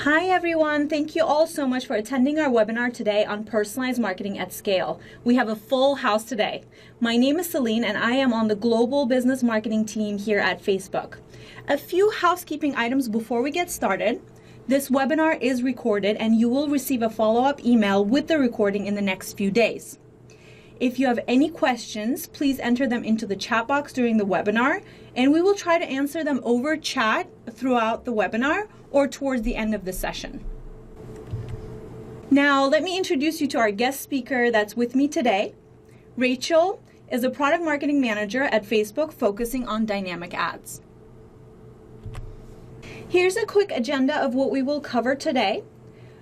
Hi everyone, thank you all so much for attending our webinar today on personalized marketing at scale. We have a full house today. My name is Celine and I am on the global business marketing team here at Facebook. A few housekeeping items before we get started. This webinar is recorded and you will receive a follow-up email with the recording in the next few days. If you have any questions, please enter them into the chat box during the webinar, and we will try to answer them over chat throughout the webinar or towards the end of the session. Now, let me introduce you to our guest speaker that's with me today. Rachel is a product marketing manager at Facebook focusing on dynamic ads. Here's a quick agenda of what we will cover today.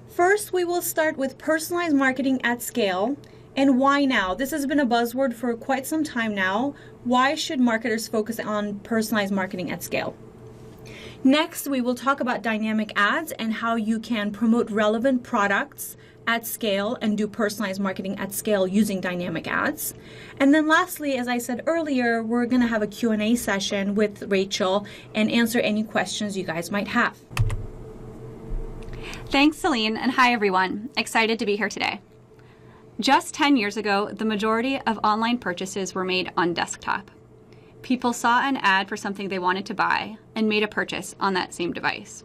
First, we will start with personalized marketing at scale. And why now? This has been a buzzword for quite some time now. Why should marketers focus on personalized marketing at scale? Next, we will talk about dynamic ads and how you can promote relevant products at scale and do personalized marketing at scale using dynamic ads. And then lastly, as I said earlier, we're going to have a Q&A session with Rachel and answer any questions you guys might have. Thanks, Celine, and hi everyone. Excited to be here today. Just 10 years ago, the majority of online purchases were made on desktop. People saw an ad for something they wanted to buy and made a purchase on that same device.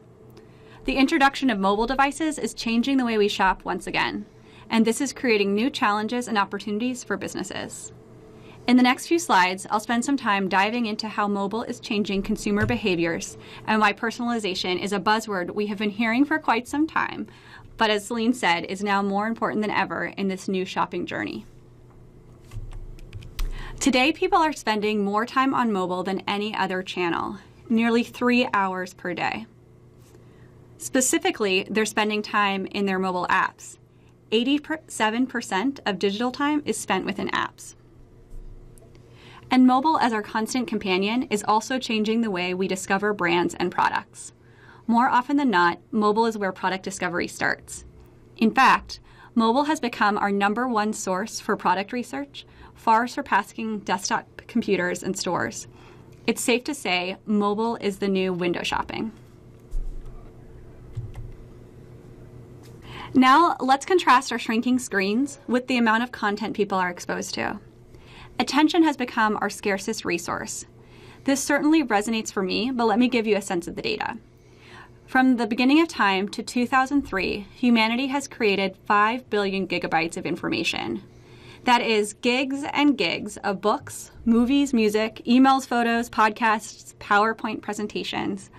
The introduction of mobile devices is changing the way we shop once again, and this is creating new challenges and opportunities for businesses. In the next few slides, I'll spend some time diving into how mobile is changing consumer behaviors and why personalization is a buzzword we have been hearing for quite some time, but as Celine said, is now more important than ever in this new shopping journey. Today, people are spending more time on mobile than any other channel, nearly 3 hours per day. Specifically, they're spending time in their mobile apps. 87% of digital time is spent within apps. And mobile as our constant companion is also changing the way we discover brands and products. More often than not, mobile is where product discovery starts. In fact, mobile has become our #1 source for product research, far surpassing desktop computers and stores. It's safe to say mobile is the new window shopping. Now, let's contrast our shrinking screens with the amount of content people are exposed to. Attention has become our scarcest resource. This certainly resonates for me, but let me give you a sense of the data. From the beginning of time to 2003, humanity has created 5 billion gigabytes of information. That is gigs and gigs of books, movies, music, emails, photos, podcasts, PowerPoint presentations.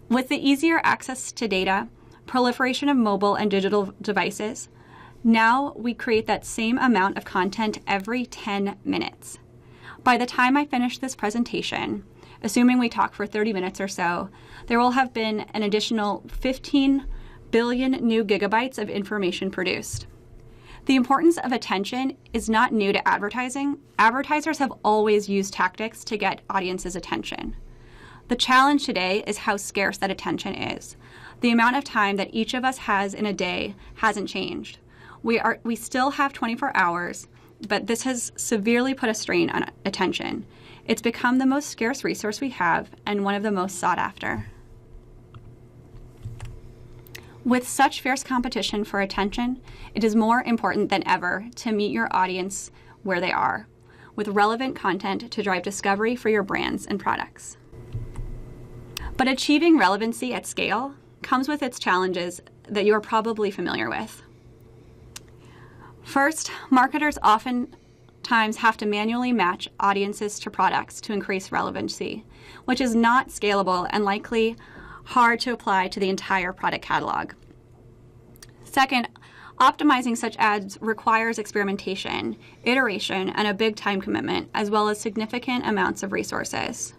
With the easier access to data, proliferation of mobile and digital devices, now we create that same amount of content every 10 minutes. By the time I finish this presentation, assuming we talk for 30 minutes or so, there will have been an additional 15 billion new gigabytes of information produced. The importance of attention is not new to advertising. Advertisers have always used tactics to get audiences' attention. The challenge today is how scarce that attention is. The amount of time that each of us has in a day hasn't changed. We still have 24 hours, but this has severely put a strain on attention. It's become the most scarce resource we have and one of the most sought after. With such fierce competition for attention, it is more important than ever to meet your audience where they are, with relevant content to drive discovery for your brands and products. But achieving relevancy at scale comes with its challenges that you are probably familiar with. First, marketers oftentimes have to manually match audiences to products to increase relevancy, which is not scalable and likely hard to apply to the entire product catalog. Second, optimizing such ads requires experimentation, iteration, and a big time commitment, as well as significant amounts of resources.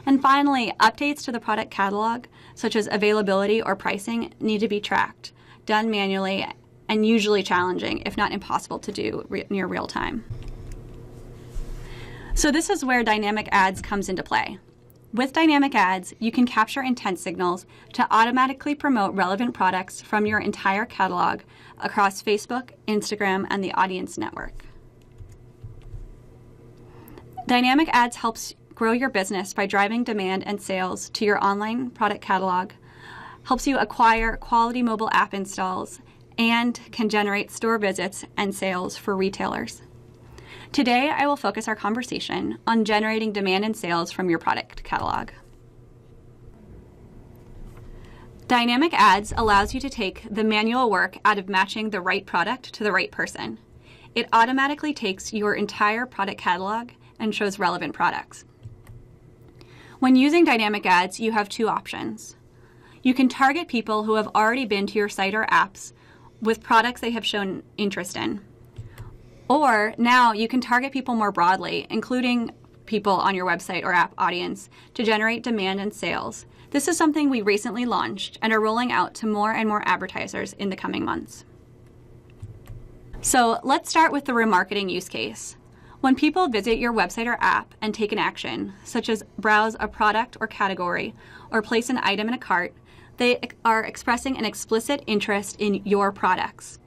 And finally, updates to the product catalog, such as availability or pricing, need to be tracked, done manually, and usually challenging, if not impossible to do near real time. So this is where dynamic ads comes into play. With dynamic ads, you can capture intent signals to automatically promote relevant products from your entire catalog across Facebook, Instagram, and the Audience Network. Dynamic ads helps grow your business by driving demand and sales to your online product catalog helps you acquire quality mobile app installs, and can generate store visits and sales for retailers. Today, I will focus our conversation on generating demand and sales from your product catalog. Dynamic Ads allows you to take the manual work out of matching the right product to the right person. It automatically takes your entire product catalog and shows relevant products. When using Dynamic Ads, you have two options. You can target people who have already been to your site or apps with products they have shown interest in. Or now you can target people more broadly, including people on your website or app audience, to generate demand and sales. This is something we recently launched and are rolling out to more and more advertisers in the coming months. So let's start with the remarketing use case. When people visit your website or app and take an action, such as browse a product or category or place an item in a cart, they are expressing an explicit interest in your products.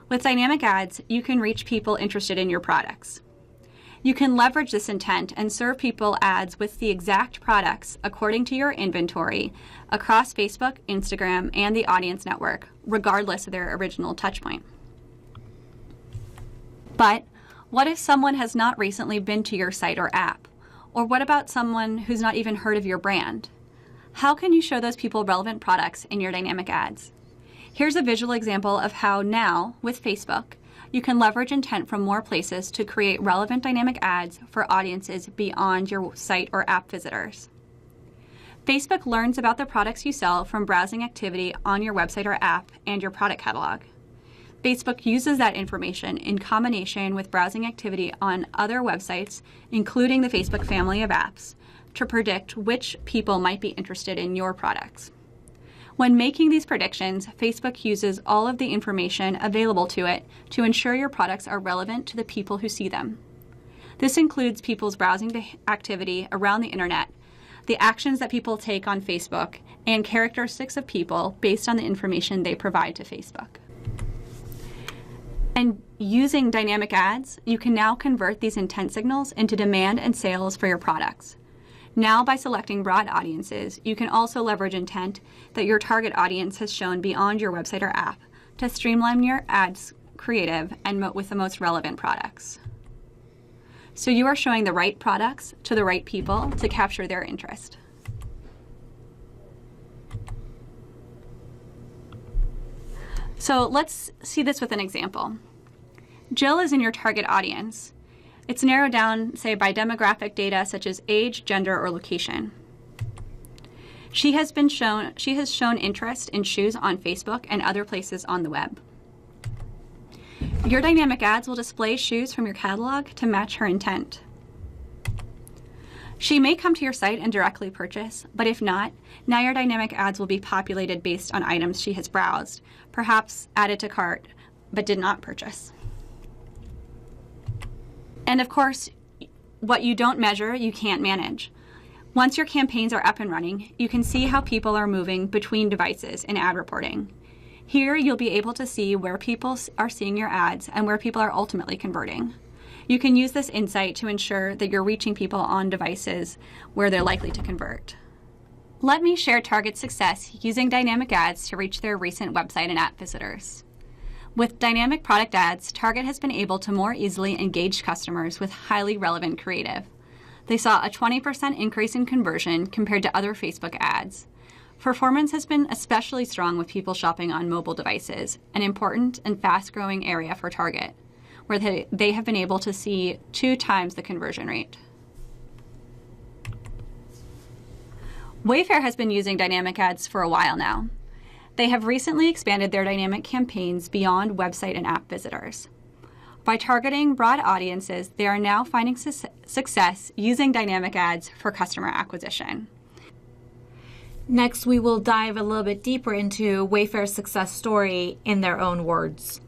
With Dynamic Ads, you can reach people interested in your products. You can leverage this intent and serve people ads with the exact products according to your inventory across Facebook, Instagram, and the audience network, regardless of their original touchpoint. But what if someone has not recently been to your site or app? Or what about someone who's not even heard of your brand? How can you show those people relevant products in your Dynamic Ads? Here's a visual example of how now, with Facebook, you can leverage intent from more places to create relevant dynamic ads for audiences beyond your site or app visitors. Facebook learns about the products you sell from browsing activity on your website or app and your product catalog. Facebook uses that information in combination with browsing activity on other websites, including the Facebook family of apps, to predict which people might be interested in your products. When making these predictions, Facebook uses all of the information available to it to ensure your products are relevant to the people who see them. This includes people's browsing activity around the internet, the actions that people take on Facebook, and characteristics of people based on the information they provide to Facebook. And using Dynamic Ads, you can now convert these intent signals into demand and sales for your products. Now, by selecting broad audiences, you can also leverage intent that your target audience has shown beyond your website or app to streamline your ads creative and with the most relevant products. So you are showing the right products to the right people to capture their interest. So let's see this with an example. Jill is in your target audience. It's narrowed down, say, by demographic data such as age, gender, or location. She has shown interest in shoes on Facebook and other places on the web. Your Dynamic Ads will display shoes from your catalog to match her intent. She may come to your site and directly purchase, but if not, now your Dynamic Ads will be populated based on items she has browsed, perhaps added to cart, but did not purchase. And of course, what you don't measure, you can't manage. Once your campaigns are up and running, you can see how people are moving between devices in ad reporting. Here, you'll be able to see where people are seeing your ads and where people are ultimately converting. You can use this insight to ensure that you're reaching people on devices where they're likely to convert. Let me share Target's success using Dynamic Ads to reach their recent website and app visitors. With dynamic product ads, Target has been able to more easily engage customers with highly relevant creative. They saw a 20% increase in conversion compared to other Facebook ads. Performance has been especially strong with people shopping on mobile devices, an important and fast-growing area for Target, where they have been able to see 2 times the conversion rate. Wayfair has been using dynamic ads for a while now. They have recently expanded their dynamic campaigns beyond website and app visitors. By targeting broad audiences, they are now finding success using dynamic ads for customer acquisition. Next, we will dive a little bit deeper into Wayfair's success story in their own words.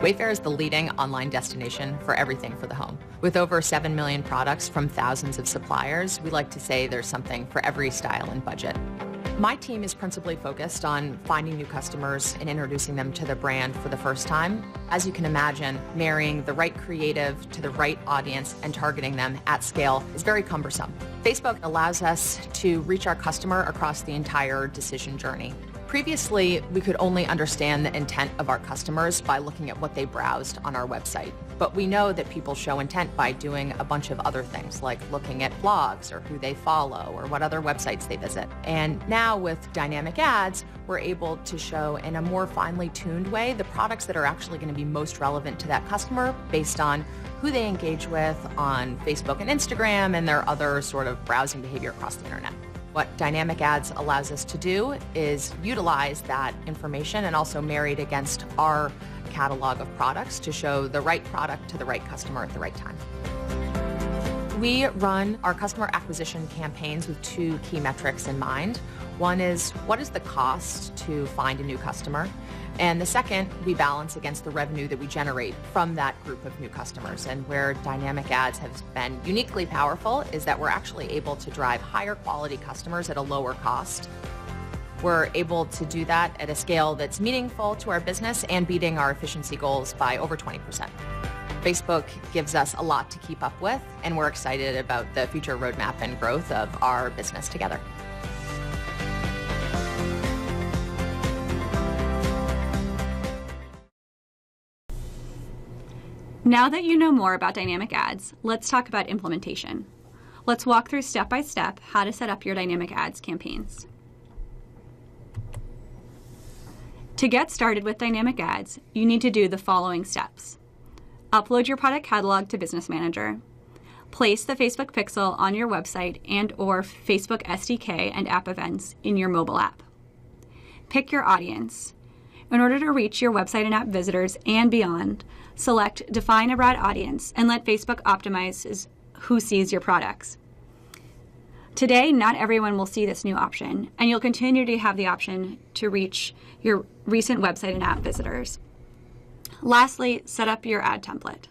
Wayfair is the leading online destination for everything for the home. With over 7 million products from thousands of suppliers, we like to say there's something for every style and budget. My team is principally focused on finding new customers and introducing them to the brand for the first time. As you can imagine, marrying the right creative to the right audience and targeting them at scale is very cumbersome. Facebook allows us to reach our customer across the entire decision journey. Previously, we could only understand the intent of our customers by looking at what they browsed on our website. But we know that people show intent by doing a bunch of other things, like looking at blogs or who they follow or what other websites they visit. And now with dynamic ads, we're able to show in a more finely tuned way the products that are actually going to be most relevant to that customer based on who they engage with on Facebook and Instagram and their other sort of browsing behavior across the internet. What dynamic ads allows us to do is utilize that information and also marry it against our catalog of products to show the right product to the right customer at the right time. We run our customer acquisition campaigns with two key metrics in mind. One is, what is the cost to find a new customer? And the second, we balance against the revenue that we generate from that group of new customers. And where dynamic ads have been uniquely powerful is that we're actually able to drive higher quality customers at a lower cost. We're able to do that at a scale that's meaningful to our business and beating our efficiency goals by over 20%. Facebook gives us a lot to keep up with, and we're excited about the future roadmap and growth of our business together. Now that you know more about dynamic ads, let's talk about implementation. Let's walk through step by step how to set up your dynamic ads campaigns. To get started with dynamic ads, you need to do the following steps. Upload your product catalog to Business Manager. Place the Facebook Pixel on your website and/or Facebook SDK and app events in your mobile app. Pick your audience. In order to reach your website and app visitors and beyond, select Define a Broad Audience and let Facebook optimize who sees your products. Today, not everyone will see this new option, and you'll continue to have the option to reach your recent website and app visitors. Lastly, set up your ad template.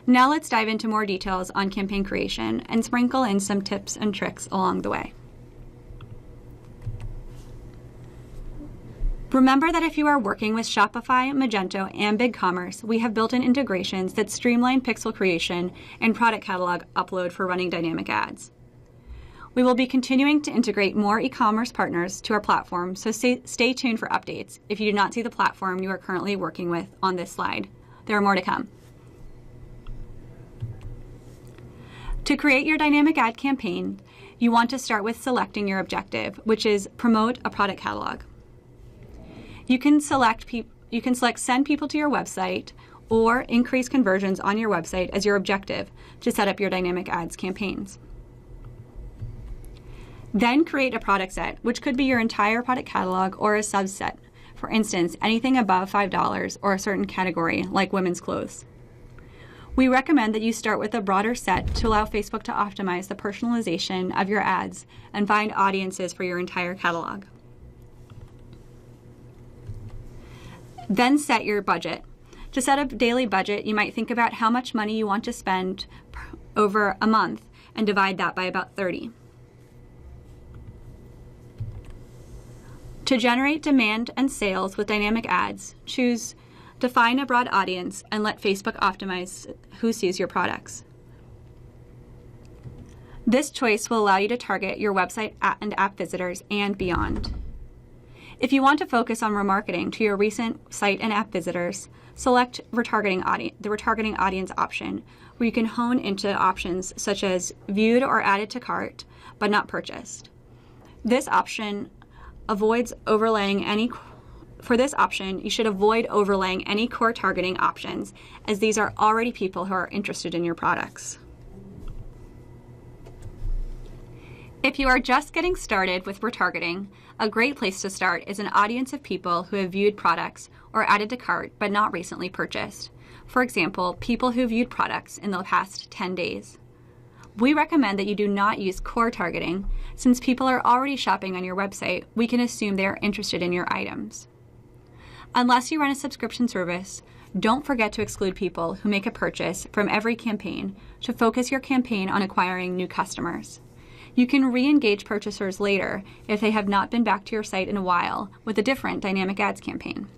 Now let's dive into more details on campaign creation and sprinkle in some tips and tricks along the way. Remember that if you are working with Shopify, Magento, and BigCommerce, we have built-in integrations that streamline pixel creation and product catalog upload for running dynamic ads. We will be continuing to integrate more e-commerce partners to our platform, so stay tuned for updates if you do not see the platform you are currently working with on this slide. There are more to come. To create your dynamic ad campaign, you want to start with selecting your objective, which is promote a product catalog. You can select send people to your website or increase conversions on your website as your objective to set up your dynamic ads campaigns. Then create a product set, which could be your entire product catalog or a subset. For instance, anything above $5 or a certain category like women's clothes. We recommend that you start with a broader set to allow Facebook to optimize the personalization of your ads and find audiences for your entire catalog. Then set your budget. To set a daily budget, you might think about how much money you want to spend over a month and divide that by about 30. To generate demand and sales with dynamic ads, choose Define a Broad Audience and let Facebook optimize who sees your products. This choice will allow you to target your website and app visitors and beyond. If you want to focus on remarketing to your recent site and app visitors, select the retargeting audience option, where you can hone into options such as viewed or added to cart, but not purchased. This option avoids overlaying any. For this option, you should avoid overlaying any core targeting options, as these are already people who are interested in your products. If you are just getting started with retargeting, a great place to start is an audience of people who have viewed products or added to cart but not recently purchased. For example, people who viewed products in the past 10 days. We recommend that you do not use core targeting. Since people are already shopping on your website, we can assume they are interested in your items. Unless you run a subscription service, don't forget to exclude people who make a purchase from every campaign to focus your campaign on acquiring new customers. You can re-engage purchasers later if they have not been back to your site in a while with a different dynamic ads campaign.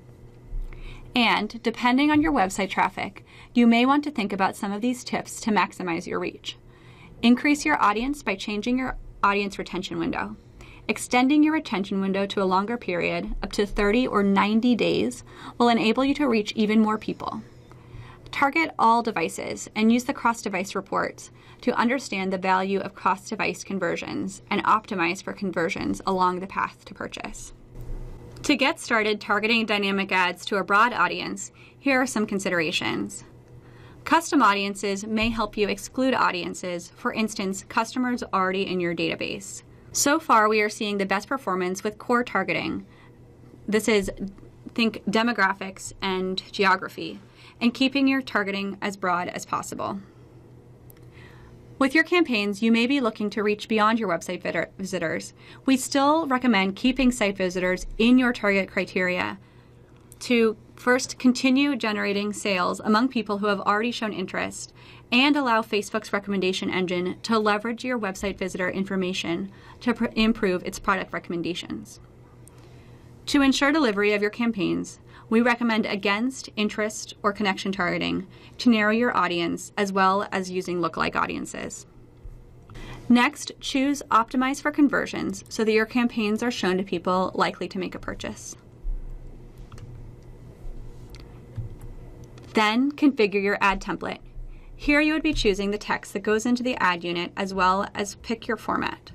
And depending on your website traffic, you may want to think about some of these tips to maximize your reach. Increase your audience by changing your audience retention window. Extending your retention window to a longer period, up to 30 or 90 days, will enable you to reach even more people. Target all devices and use the cross-device reports to understand the value of cross-device conversions and optimize for conversions along the path to purchase. To get started targeting dynamic ads to a broad audience, here are some considerations. Custom audiences may help you exclude audiences, for instance, customers already in your database. So far, we are seeing the best performance with core targeting. This is, think demographics and geography, and keeping your targeting as broad as possible. With your campaigns, you may be looking to reach beyond your website visitors. We still recommend keeping site visitors in your target criteria to first continue generating sales among people who have already shown interest and allow Facebook's recommendation engine to leverage your website visitor information to improve its product recommendations. To ensure delivery of your campaigns, we recommend against interest or connection targeting to narrow your audience, as well as using lookalike audiences. Next, choose Optimize for Conversions so that your campaigns are shown to people likely to make a purchase. Then, configure your ad template. Here you would be choosing the text that goes into the ad unit, as well as pick your format.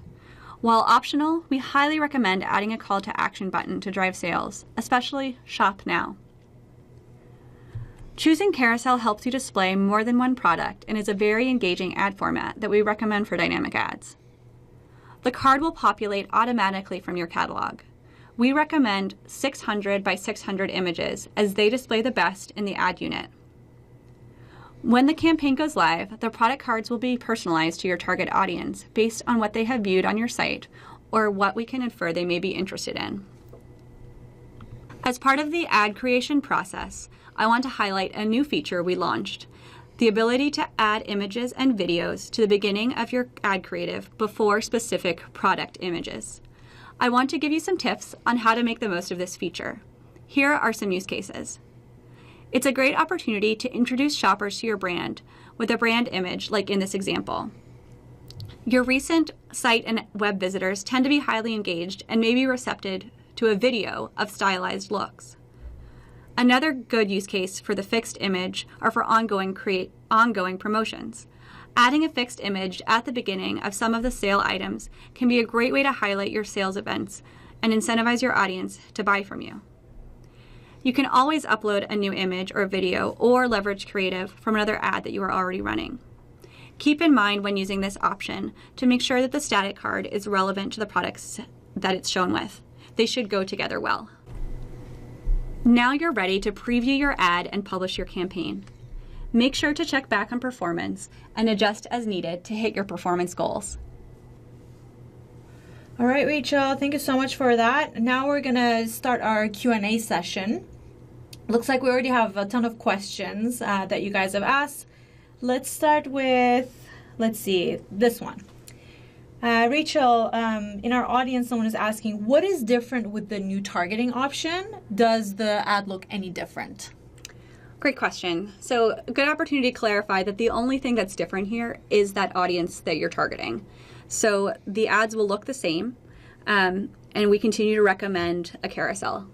While optional, we highly recommend adding a call to action button to drive sales, especially Shop Now. Choosing Carousel helps you display more than one product and is a very engaging ad format that we recommend for dynamic ads. The card will populate automatically from your catalog. We recommend 600 by 600 images as they display the best in the ad unit. When the campaign goes live, the product cards will be personalized to your target audience based on what they have viewed on your site or what we can infer they may be interested in. As part of the ad creation process, I want to highlight a new feature we launched, the ability to add images and videos to the beginning of your ad creative before specific product images. I want to give you some tips on how to make the most of this feature. Here are some use cases. It's a great opportunity to introduce shoppers to your brand with a brand image, like in this example. Your recent site and web visitors tend to be highly engaged and may be receptive to a video of stylized looks. Another good use case for the fixed image are for ongoing promotions. Adding a fixed image at the beginning of some of the sale items can be a great way to highlight your sales events and incentivize your audience to buy from you. You can always upload a new image or video or leverage creative from another ad that you are already running. Keep in mind when using this option to make sure that the static card is relevant to the products that it's shown with. They should go together well. Now you're ready to preview your ad and publish your campaign. Make sure to check back on performance and adjust as needed to hit your performance goals. All right, Rachel, thank you so much for that. Now we're gonna start our Q&A session. Looks like we already have a ton of questions that you guys have asked. Let's start with, let's see, this one. Rachel, in our audience, someone is asking, what is different with the new targeting option? Does the ad look any different? Great question. So a good opportunity to clarify that the only thing that's different here is that audience that you're targeting. So the ads will look the same, and we continue to recommend a carousel.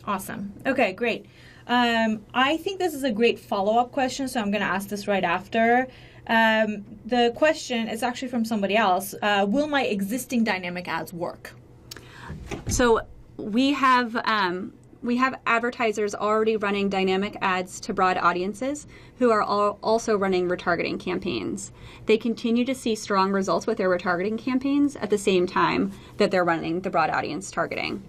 Awesome. Okay, great. I think this is a great follow-up question, so I'm going to ask this right after. The question is actually from somebody else. Will my existing dynamic ads work? So we have advertisers already running dynamic ads to broad audiences who are also running retargeting campaigns. They continue to see strong results with their retargeting campaigns at the same time that they're running the broad audience targeting.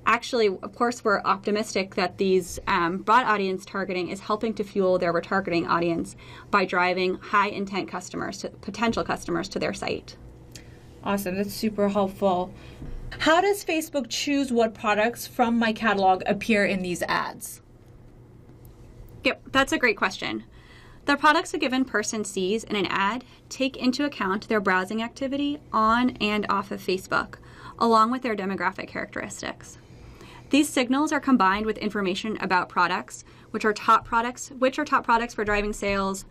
Actually, of course, we're optimistic that these broad audience targeting is helping to fuel their retargeting audience by driving high intent customers, potential customers to their site. Awesome, that's super helpful. How does Facebook choose what products from my catalog appear in these ads? Yep, that's a great question. The products a given person sees in an ad take into account their browsing activity on and off of Facebook, along with their demographic characteristics. These signals are combined with information about products, which are top products for driving sales,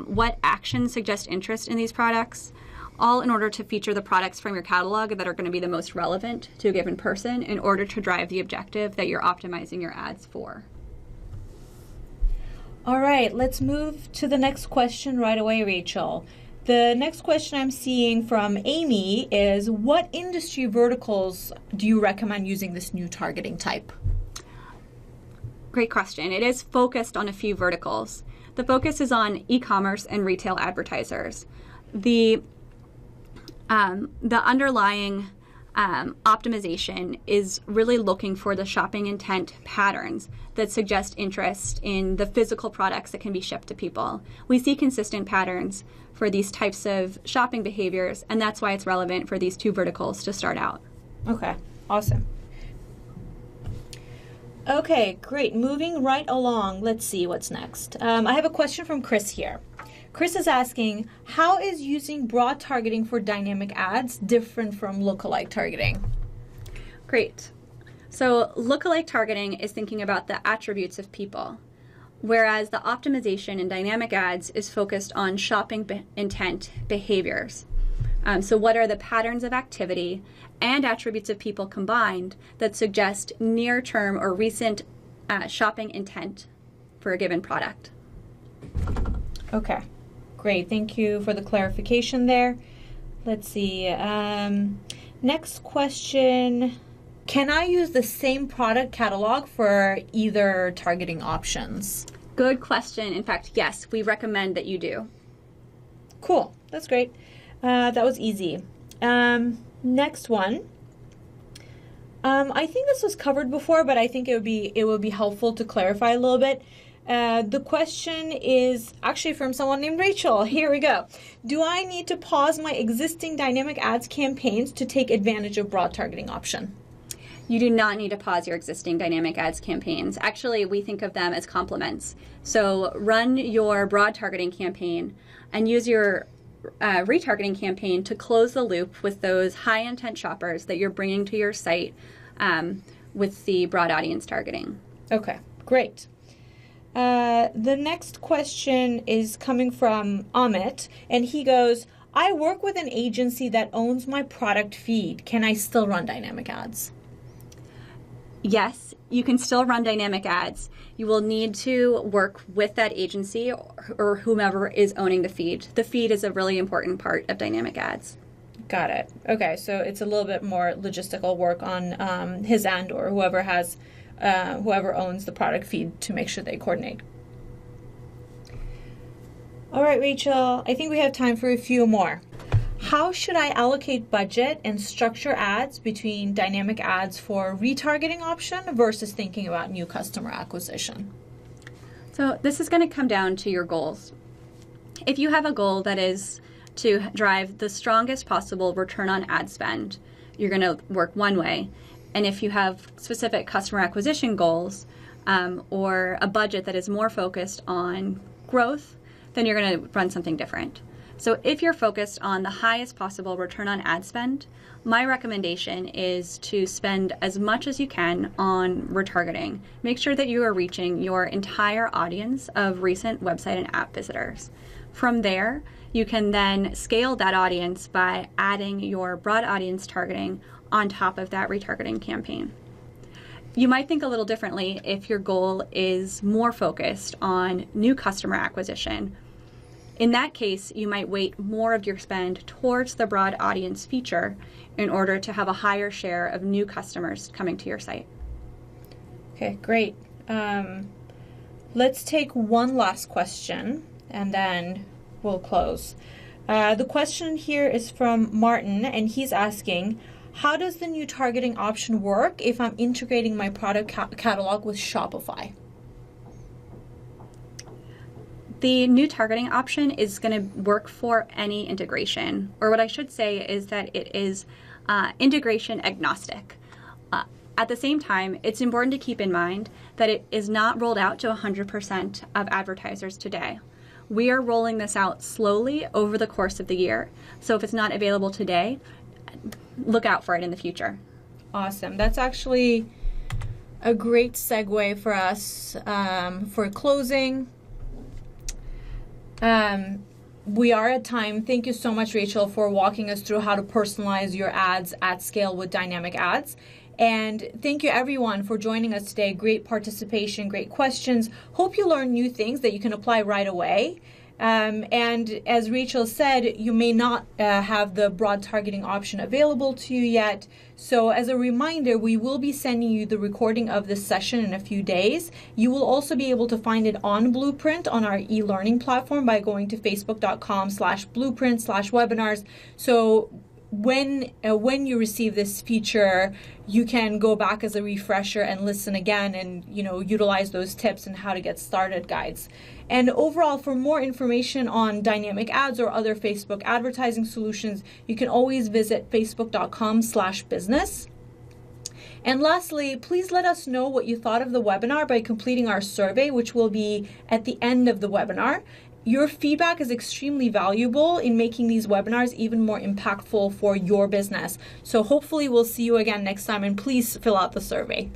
what actions suggest interest in these products, all in order to feature the products from your catalog that are going to be the most relevant to a given person in order to drive the objective that you're optimizing your ads for. All right, let's move to the next question right away, Rachel. The next question I'm seeing from Amy is, what industry verticals do you recommend using this new targeting type? Great question. It is focused on a few verticals. The focus is on e-commerce and retail advertisers. The underlying optimization is really looking for the shopping intent patterns that suggest interest in the physical products that can be shipped to people. We see consistent patterns for these types of shopping behaviors, and that's why it's relevant for these two verticals to start out. Okay, awesome. Okay, great. Moving right along, let's see what's next. I have a question from Chris here. Chris is asking, how is using broad targeting for dynamic ads different from lookalike targeting? Great. So lookalike targeting is thinking about the attributes of people, whereas the optimization in dynamic ads is focused on shopping intent behaviors. So what are the patterns of activity and attributes of people combined that suggest near-term or recent shopping intent for a given product? Okay, great. Thank you for the clarification there. Let's see. Next question. Can I use the same product catalog for either targeting options? Good question. In fact, yes, we recommend that you do. Cool. That's great. That was easy. Next one. I think this was covered before, but I think it would be helpful to clarify a little bit. The question is actually from someone named Rachel. Here we go. Do I need to pause my existing dynamic ads campaigns to take advantage of broad targeting option? You do not need to pause your existing dynamic ads campaigns. Actually, we think of them as complements. So run your broad targeting campaign and use your retargeting campaign to close the loop with those high intent shoppers that you're bringing to your site with the broad audience targeting. Okay, great. The next question is coming from Amit, and he goes, I work with an agency that owns my product feed. Can I still run dynamic ads? Yes, you can still run dynamic ads. You will need to work with that agency or whomever is owning the feed. The feed is a really important part of dynamic ads. Got it. Okay, so it's a little bit more logistical work on his end or whoever owns the product feed to make sure they coordinate. All right, Rachel, I think we have time for a few more. How should I allocate budget and structure ads between dynamic ads for retargeting option versus thinking about new customer acquisition? So this is going to come down to your goals. If you have a goal that is to drive the strongest possible return on ad spend, you're going to work one way. And if you have specific customer acquisition goals or a budget that is more focused on growth, then you're going to run something different. So if you're focused on the highest possible return on ad spend, my recommendation is to spend as much as you can on retargeting. Make sure that you are reaching your entire audience of recent website and app visitors. From there, you can then scale that audience by adding your broad audience targeting on top of that retargeting campaign. You might think a little differently if your goal is more focused on new customer acquisition. In that case, you might weight more of your spend towards the broad audience feature in order to have a higher share of new customers coming to your site. Okay, great. Let's take one last question and then we'll close. The question here is from Martin, and he's asking, how does the new targeting option work if I'm integrating my product catalog with Shopify? The new targeting option is going to work for any integration, or what I should say is that it is integration agnostic. At the same time, it's important to keep in mind that it is not rolled out to 100% of advertisers today. We are rolling this out slowly over the course of the year. So if it's not available today, look out for it in the future. Awesome. That's actually a great segue for us for closing. We are at time. Thank you so much, Rachel, for walking us through how to personalize your ads at scale with dynamic ads. And thank you, everyone, for joining us today. Great participation, great questions. Hope you learned new things that you can apply right away. And as Rachel said, you may not have the broad targeting option available to you yet. So as a reminder, we will be sending you the recording of this session in a few days. You will also be able to find it on Blueprint on our e-learning platform by going to facebook.com/blueprint/webinars. So when you receive this feature, you can go back as a refresher and listen again and, utilize those tips and how to get started guides. And overall, for more information on dynamic ads or other Facebook advertising solutions, you can always visit facebook.com/business. And lastly, please let us know what you thought of the webinar by completing our survey, which will be at the end of the webinar. Your feedback is extremely valuable in making these webinars even more impactful for your business. So hopefully we'll see you again next time, and please fill out the survey.